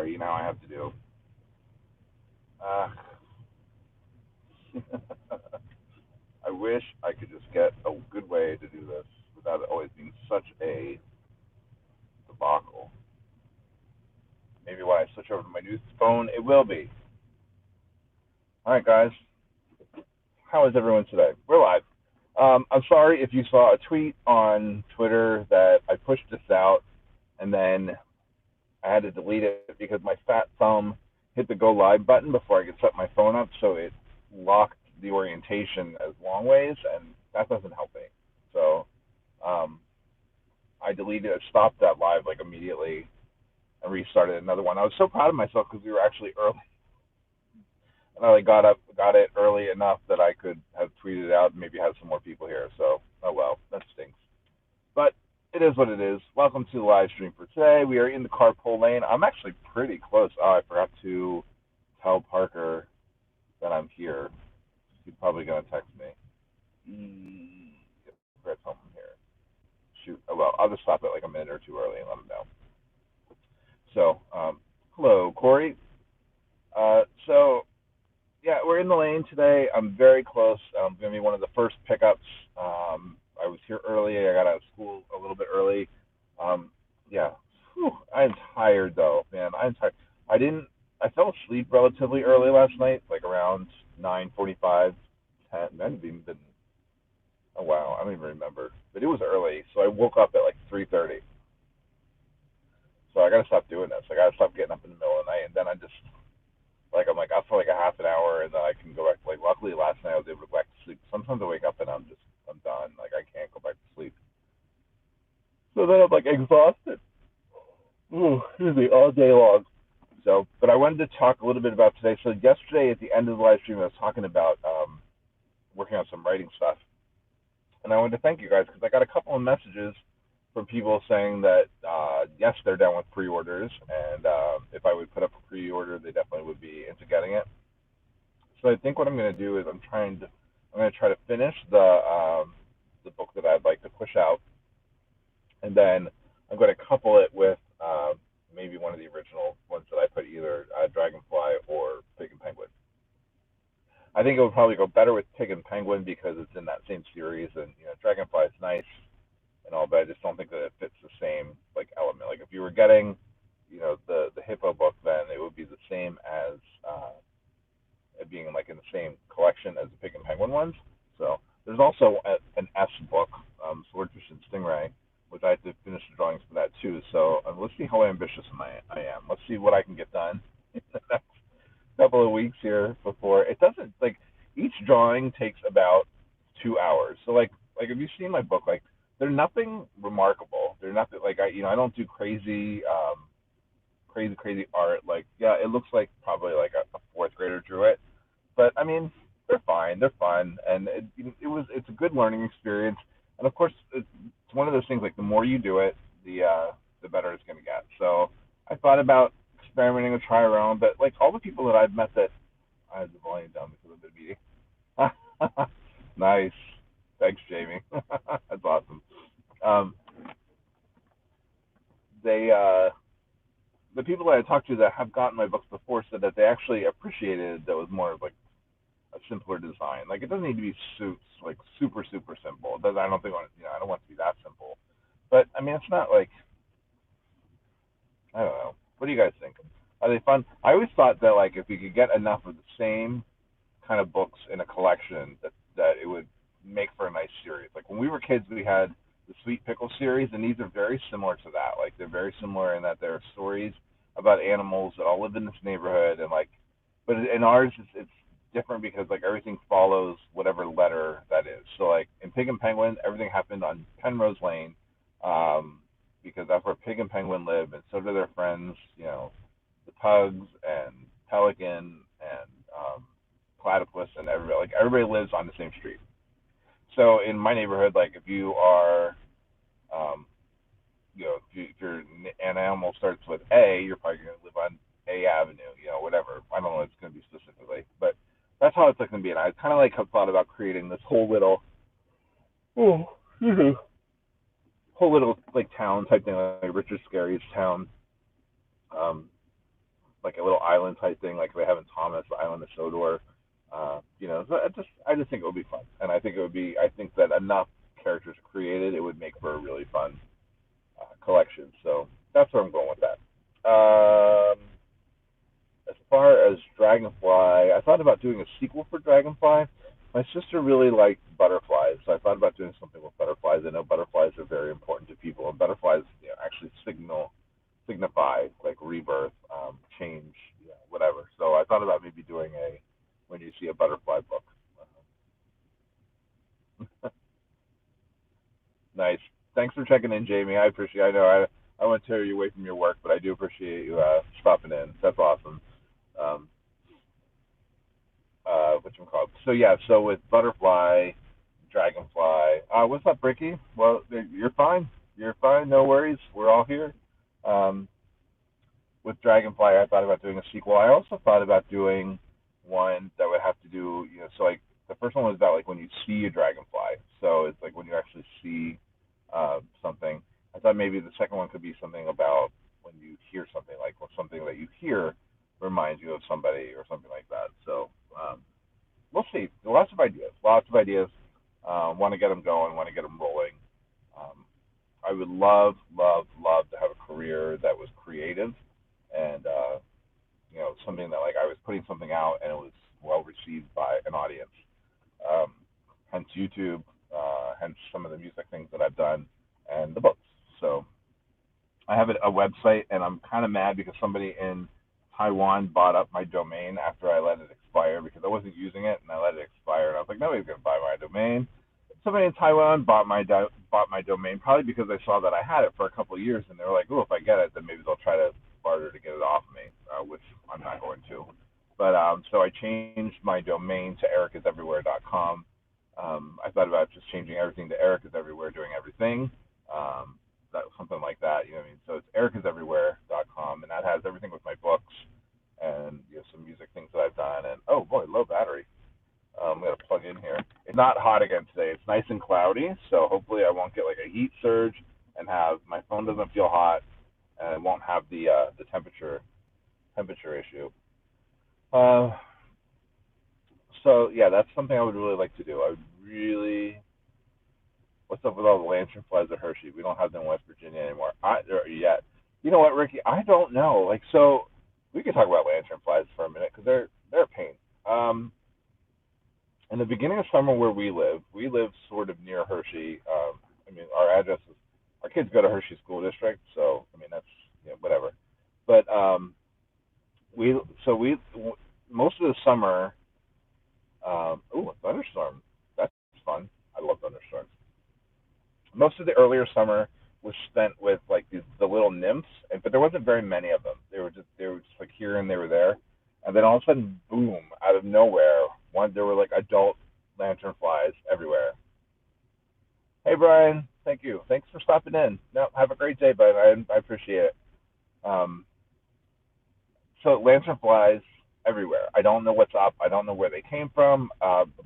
sorry. Now I have to do. Uh, I wish I could just get a good way to do this without it always being such a debacle. Maybe when I switch over to my new phone, it will be. All right, guys. How is everyone today? We're live. I'm sorry if you saw a tweet on Twitter that I pushed this out and then I had to delete it because my fat thumb hit the go live button before I could set my phone up, so it locked the orientation as long ways, and that doesn't help me. So um, I deleted it, stopped that live like immediately, and restarted another one. I was so proud of myself because we were actually early, and I like got it early enough that I could have tweeted it out and maybe have some more people here. So oh well, that stinks. But it is what it is. Welcome to the live stream for today. We are in the carpool lane. I'm actually pretty close. Oh, I forgot to tell Parker that I'm here. He's probably gonna text me. I forgot to tell him I'm here. Shoot. Oh well, I'll just stop it like a minute or two early and let him know. So, hello, Corey. So yeah, we're in the lane today. I'm very close. I'm going to be one of the first pickups. I was here early. I got out of school a little bit early. Yeah, whew, I'm tired though, man. I'm tired. I didn't. I fell asleep relatively early last night, like around 9:45, 10. That hadn't even been. Oh wow, I don't even remember. But it was early, so I woke up at like 3:30. So I got to stop doing this. I got to stop getting up in the middle of the night, and then I just I'm like up for like a half an hour, and then I can go back. Like luckily last night I was able to go back to sleep. Sometimes I wake up and I'm done. Like I can't go back to sleep. So then I'm like exhausted. Ooh, excuse me, all day long. So, but I wanted to talk a little bit about today. So yesterday at the end of the live stream, I was talking about working on some writing stuff, and I wanted to thank you guys because I got a couple of messages from people saying that yes, they're down with pre-orders, and if I would put up a pre-order, they definitely would be into getting it. So I think what I'm going to do is I'm going to try to finish the book that I'd like to push out, and then I'm going to couple it with maybe one of the original ones that I put, either Dragonfly or Pig and Penguin. I think it would probably go better with Pig and Penguin because it's in that same series, and Dragonfly is nice and all, but I just don't think that it fits the same like element. Like if you were getting, the hippo book, then it would be the same as it being like in the same collection as the Pig and Penguin ones. So there's also an S book, Swordfish and Stingray, which I have to finish the drawings for that too. So let's see how ambitious I am. Let's see what I can get done in the next couple of weeks here before it doesn't like each drawing takes about 2 hours. So like if you've seen my book, like they're nothing remarkable. They're nothing like I don't do crazy art. Like yeah, it looks like probably like a fourth grader drew it, but I mean they're fine. They're fun, and it's a good learning experience. And of course, it's one of those things like the more you do it, the better it's gonna get. So I thought about experimenting with try around, but like all the people that I've met that I had the volume down because of the meeting. Nice, thanks, Jamie. That's awesome. Um, they the people that I talked to that have gotten my books before said that they actually appreciated that was more of like a simpler design. Like it doesn't need to be like super simple. I don't think I don't want it to be that simple. But I mean, it's not like I don't know. What do you guys think? Are they fun? I always thought that like if we could get enough of the same kind of books in a collection, that it would make for a nice series. Like when we were kids, we had the Sweet Pickle series, and these are very similar to that. Like they're very similar in that they're stories about animals that all live in this neighborhood, and like, but in ours it's different because like everything follows whatever letter that is. So like in Pig and Penguin, everything happened on Penrose Lane, because that's where Pig and Penguin live, and so do their friends. The Pugs and Pelican and Platypus and everybody lives on the same street. So in my neighborhood, like if you are, um, if your an animal starts with A, you're probably going to live on A Avenue, whatever. I don't know what it's going to be specifically, but that's how it's like going to be. And I kind of like have thought about creating this oh, excuse me, whole little like town type thing, like Richard Scarry's town, um, like a little island type thing, like they have in Thomas, the Island of Sodor. So I just think it would be fun, and I think it would be. I think that enough characters created, it would make for a really fun collection. So that's where I'm going with that. As far as Dragonfly, I thought about doing a sequel for Dragonfly. My sister really liked butterflies, so I thought about doing something with butterflies. I know butterflies are very important to people, and butterflies, actually signify like rebirth, change, whatever. So I thought about maybe doing a when you see a butterfly book. Nice. Thanks for checking in, Jamie. I appreciate. I know I want to tear you away from your work, but I do appreciate you stopping in. That's awesome. Um, what you call it? So yeah. So with butterfly, dragonfly. What's up, Ricky? Well, you're fine. You're fine. No worries. We're all here. Um, with Dragonfly, I thought about doing a sequel. I also thought about doing one that would have to do, so like the first one was about like when you see a dragonfly. So it's like when you actually see something. I thought maybe the second one could be something about when you hear something, like something that you hear reminds you of somebody or something like that. So we'll see. Lots of ideas. Lots of ideas. Want to get them going. Want to get them rolling. Um, I would love, love, love to have a career that was creative and something that like I was putting something out and it was well received by an audience. Um, hence YouTube, hence some of the music things that I've done and the books. So I have a website and I'm kind of mad because somebody in Taiwan bought up my domain after I let it expire because I wasn't using it and I let it expire and I was like nobody's gonna buy my domain. Somebody in Taiwan bought my domain probably because they saw that I had it for a couple of years and they were like, oh, if I get it, then maybe they'll try to barter to get it off me, which I'm not going to. But so I changed my domain to ericaseverywhere.com. I thought about just changing everything to Eric is Everywhere, doing everything. Something like that, you know what I mean? So it's ericaseverywhere.com, and that has everything with my books and some music things that I've done. And oh boy, low battery. I'm gonna plug in here. It's not hot again today. It's nice and cloudy, so hopefully I won't get like a heat surge and have my phone doesn't feel hot and I won't have the temperature issue. Uh, so yeah, that's something I would really like to do. I would really. What's up with all the lanternflies at Hershey? We don't have them in West Virginia anymore. Yet. You know what, Ricky? I don't know. Like, so we could talk about lanternflies for a minute because they're a pain. In the beginning of summer where we live sort of near Hershey. I mean, our address is our kids go to Hershey School District, so I mean that's whatever. But we so we most of the summer. A thunderstorm. That's fun. I love thunderstorms. Most of the earlier summer was spent with like the little nymphs, but there wasn't very many of them. They were just like here and they were there, and then all of a sudden, boom! Out of nowhere, there were like adult lanternflies everywhere. Hey Brian, thank you. Thanks for stopping in. No, have a great day, bud. I appreciate it. Um, so lanternflies everywhere. I don't know what's up. I don't know where they came from.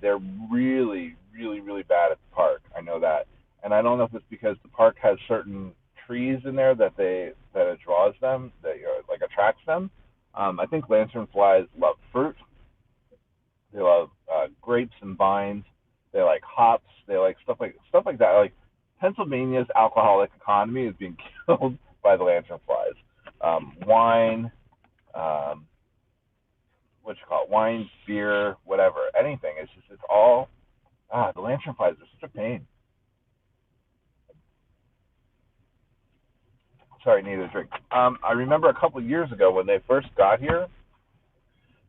They're really, really, really bad at the park. I know that, and I don't know if it's because the park has certain trees in there that it draws them, that like attracts them. I think lanternflies love fruit. They love grapes and vines. They like hops. They like stuff like that. Like Pennsylvania's alcoholic economy is being killed by the lanternflies. Wine, um, what you call it, wine, beer, whatever, anything. It's all the lanternflies are such a pain. Sorry, need a drink. I remember a couple of years ago when they first got here,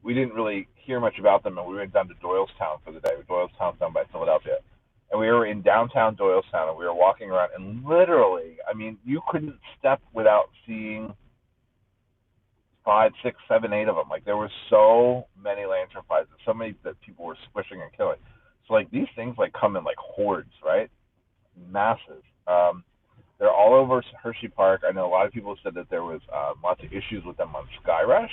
we didn't really hear much about them, and we went down to Doylestown for the day. Doylestown's down by Philadelphia, and we were in downtown Doylestown, and we were walking around, and literally, I mean, you couldn't step without seeing five, six, seven, eight of them. Like there were so many lanternflies, so many that people were squishing and killing. So like these things like come in like hordes, right? Massive. They're all over Hershey Park. I know a lot of people said that there was lots of issues with them on Skyrush.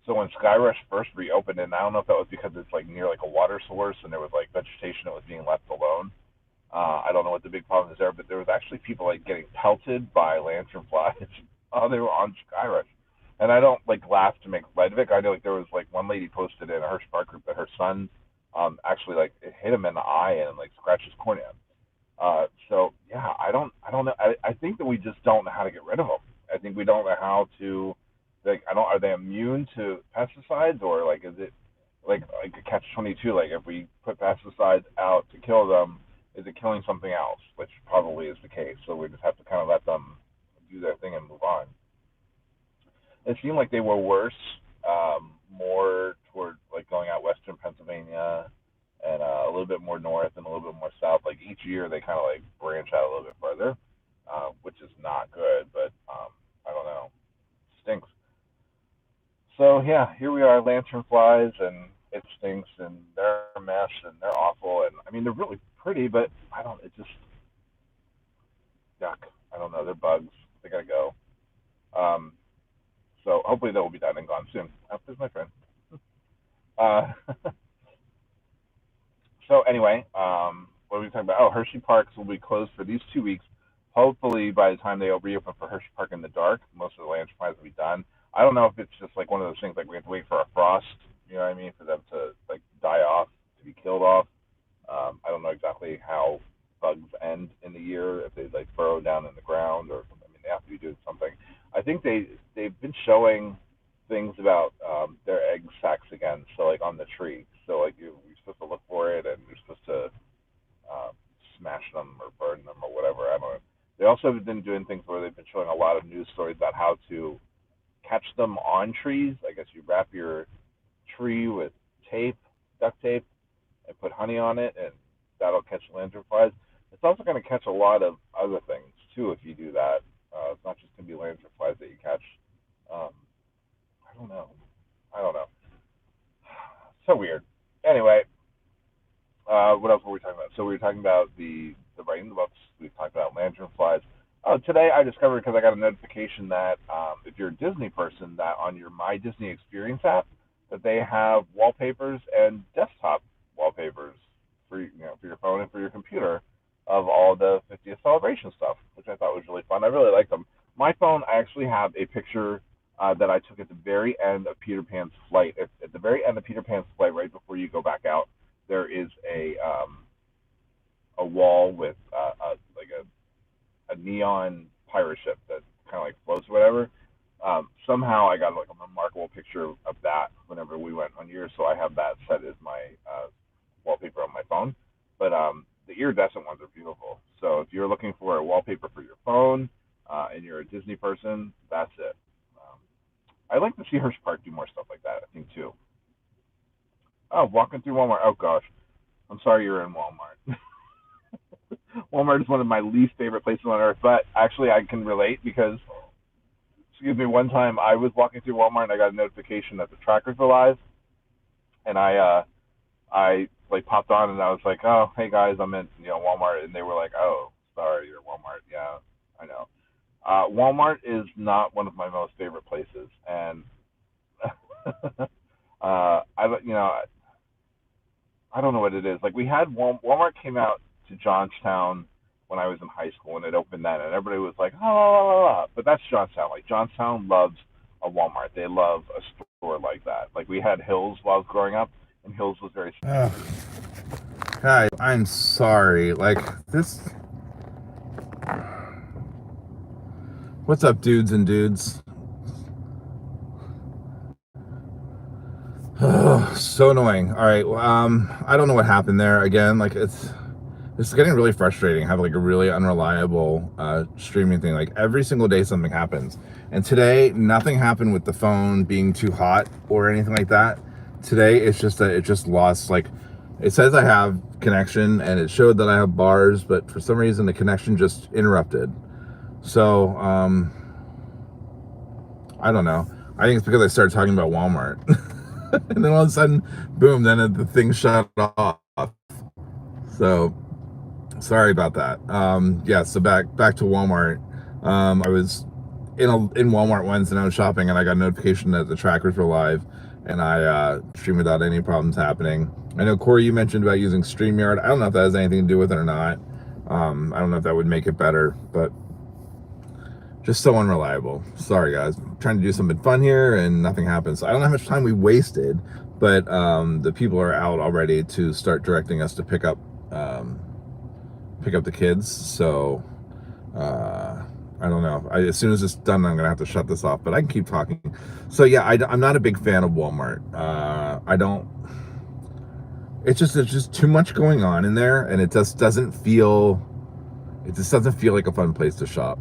So when Skyrush first reopened, and I don't know if that was because it's like near like a water source and there was like vegetation that was being left alone. I don't know what the big problem is there, but there was actually people like getting pelted by lanternflies while they were on Skyrush. And I don't like laugh to make light of it. I know like there was like one lady posted in a Hershey Park group that her son actually like it hit him in the eye and like scratched his cornea. So yeah, I don't know. I think that we just don't know how to get rid of them. I think we don't know how to, like, I don't, are they immune to pesticides, or like, is it like a catch 22? Like, if we put pesticides out to kill them, is it killing something else? Which probably is the case. So we just have to kind of let them do their thing and move on. It seemed like they were worse, more toward like going out western Pennsylvania and a little bit more north and a little bit more south. Like each year, they kind of like branch out a little bit further, which is not good. But I don't know, stinks. So yeah, here we are, lantern flies, and it stinks, and they're a mess, and they're awful, and I mean they're really pretty, but I don't. It just yuck. I don't know. They're bugs. They gotta go. Um, so hopefully they will be done and gone soon. Oh, there's my friend. Uh, So anyway, what are we talking about? Oh, Hershey Parks will be closed for these 2 weeks. Hopefully, by the time they reopen for Hershey Park in the dark, most of the land supplies will be done. I don't know if it's just like one of those things like we have to wait for a frost. You know what I mean? For them to like die off, to be killed off. I don't know exactly how bugs end in the year, if they like burrow down in the ground, or I mean they have to be doing something. I think they've been showing things about their egg sacs again. So like on the tree. So like you're supposed to look for it, and you're supposed to uh, smash them or burn them or whatever. I don't know. They also have been doing things where they've been showing a lot of news stories about how to catch them on trees. I guess you wrap your tree with tape, duct tape, and put honey on it, and that'll catch lanternflies. It's also going to catch a lot of other things too if you do that. It's not just going to be lanternflies that you catch. Um, I don't know. I don't know. So weird. Anyway, what else were we talking about? So we were talking about the writing the books. We talked about lanternflies. Oh, today I discovered, because I got a notification that if you're a Disney person, that on your My Disney Experience app, that they have wallpapers and desktop wallpapers for for your phone and for your computer of all the 50th celebration stuff, which I thought was really fun. I really like them. My phone, I actually have a picture that I took at the very end of Peter Pan's flight. At the very end of Peter Pan's flight, right before you go back out, there is a wall with like a neon pirate ship that kind of like floats or whatever. Somehow I got like a remarkable picture of that whenever we went one year, so I have that set as my wallpaper on my phone. But the iridescent ones are beautiful. So if you're looking for a wallpaper for your phone and you're a Disney person, that's it. I'd like to see Hirsch Park do more stuff like that, I think, too. Oh, walking through Walmart. Oh, gosh. I'm sorry you're in Walmart. Walmart is one of my least favorite places on earth, but actually I can relate because, excuse me, one time I was walking through Walmart and I got a notification that the trackers were live, and I like popped on and I was like, oh, hey guys, I'm in Walmart, and they were like, oh, sorry, you're Walmart. Yeah, I know. Walmart is not one of my most favorite places, and I don't know what it is. Like we had Walmart came out to Johnstown when I was in high school, and it opened then, and everybody was like, oh, la, la, la. But that's Johnstown. Like Johnstown loves a Walmart. They love a store like that. Like we had Hills while I was growing up, and Hills was very. Guys, I'm sorry. Like this. What's up, dudes and dudes? So annoying. All right. Well, I don't know what happened there. Again, like it's getting really frustrating. Having like a really unreliable streaming thing. Like every single day something happens, and today nothing happened with the phone being too hot or anything like that. Today it's just that it just lost. Like it says I have connection and it showed that I have bars, but for some reason the connection just interrupted. So I don't know. I think it's because I started talking about Walmart. And then all of a sudden, boom, then the thing shut off. So sorry about that. Yeah, so back to Walmart. I was in Walmart once and I was shopping and I got a notification that the trackers were live, and I streamed without any problems happening. I know, Corey, you mentioned about using StreamYard. I don't know if that has anything to do with it or not. I don't know if that would make it better, but just so unreliable. Sorry guys, I'm trying to do something fun here and nothing happens. So I don't know how much time we wasted, but the people are out already to start directing us to pick up the kids. So I don't know. As soon as it's done, I'm gonna have to shut this off, but I can keep talking. So yeah, I'm not a big fan of Walmart. I don't. It's just there's just too much going on in there, and it just doesn't feel. It just doesn't feel like a fun place to shop.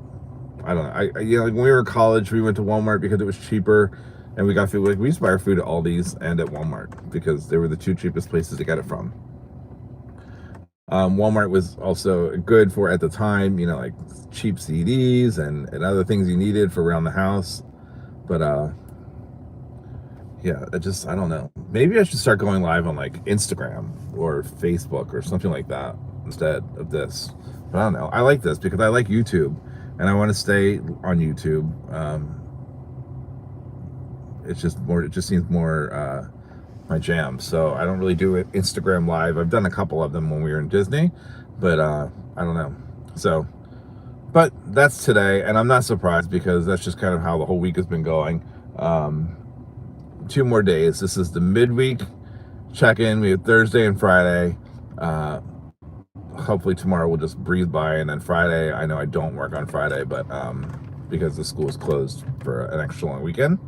I don't know. Like when we were in college, we went to Walmart because it was cheaper, and we got food. Like we used to buy our food at Aldi's and at Walmart because they were the two cheapest places to get it from. Walmart was also good for at the time, like cheap CDs and other things you needed for around the house. But yeah, I don't know. Maybe I should start going live on like Instagram or Facebook or something like that instead of this. But I don't know. I like this because I like YouTube and I want to stay on YouTube. It just seems more my jam. So I don't really do it Instagram live. I've done a couple of them when we were in Disney, but I don't know. So, but that's today, and I'm not surprised because that's just kind of how the whole week has been going. 2 more days. This is the midweek check-in. We have Thursday and Friday. Hopefully tomorrow we'll just breeze by, and then Friday, I know I don't work on Friday, but because the school is closed for an extra long weekend.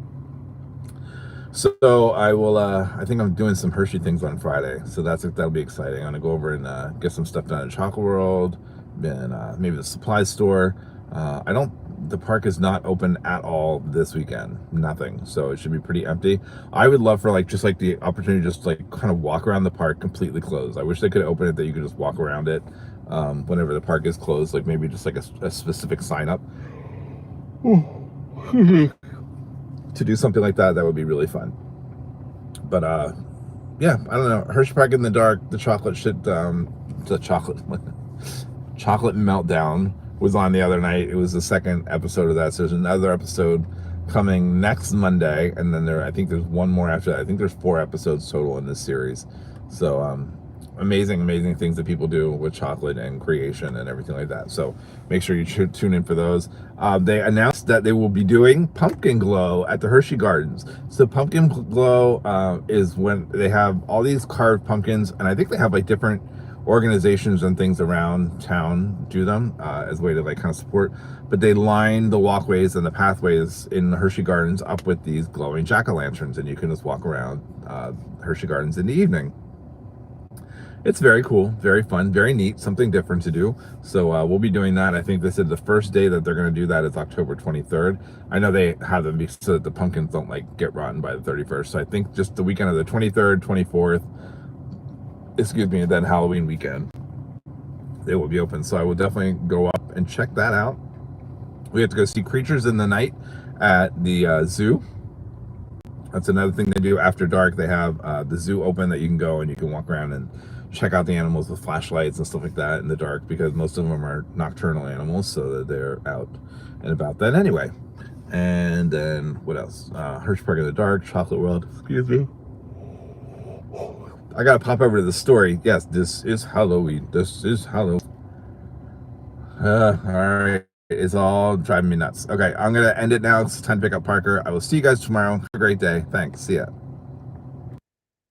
So I will. I think I'm doing some Hershey things on Friday, so that'll be exciting. I'm gonna go over and get some stuff done at Chocolate World, and maybe the supply store. The park is not open at all this weekend. Nothing. So it should be pretty empty. I would love for just the opportunity to just kind of walk around the park completely closed. I wish they could open it that you could just walk around it whenever the park is closed. Like maybe just like a specific sign up. To do something like that would be really fun. But yeah, I don't know. Hershey Park in the Dark, the chocolate chocolate meltdown was on the other night. It was the second episode of that. So there's another episode coming next Monday, and then I think there's one more after that. I think there's 4 episodes total in this series. So amazing things that people do with chocolate and creation and everything like that. So make sure you tune in for those. They announced that they will be doing pumpkin glow at the Hershey Gardens. So pumpkin glow is when they have all these carved pumpkins, and I think they have like different organizations and things around town do them as a way to kind of support. But they line the walkways and the pathways in the Hershey Gardens up with these glowing jack-o'-lanterns, and you can just walk around Hershey Gardens in the evening. It's very cool, very fun, very neat, something different to do. So we'll be doing that. I think they said the first day that they're going to do that is October 23rd. I know they have them so that the pumpkins don't get rotten by the 31st. So I think just the weekend of the 23rd, 24th, and then Halloween weekend, they will be open. So I will definitely go up and check that out. We have to go see Creatures in the Night at the zoo. That's another thing they do after dark. They have the zoo open that you can go and you can walk around and check out the animals with flashlights and stuff like that in the dark, because most of them are nocturnal animals, so that they're out and about then anyway. And then what else? Hershey Park in the Dark, Chocolate World. Excuse me. I gotta pop over to the story. Yes, this is Halloween. This is Halloween. All right. It's all driving me nuts. Okay, I'm gonna end it now. It's time to pick up Parker. I will see you guys tomorrow. Have a great day. Thanks. See ya.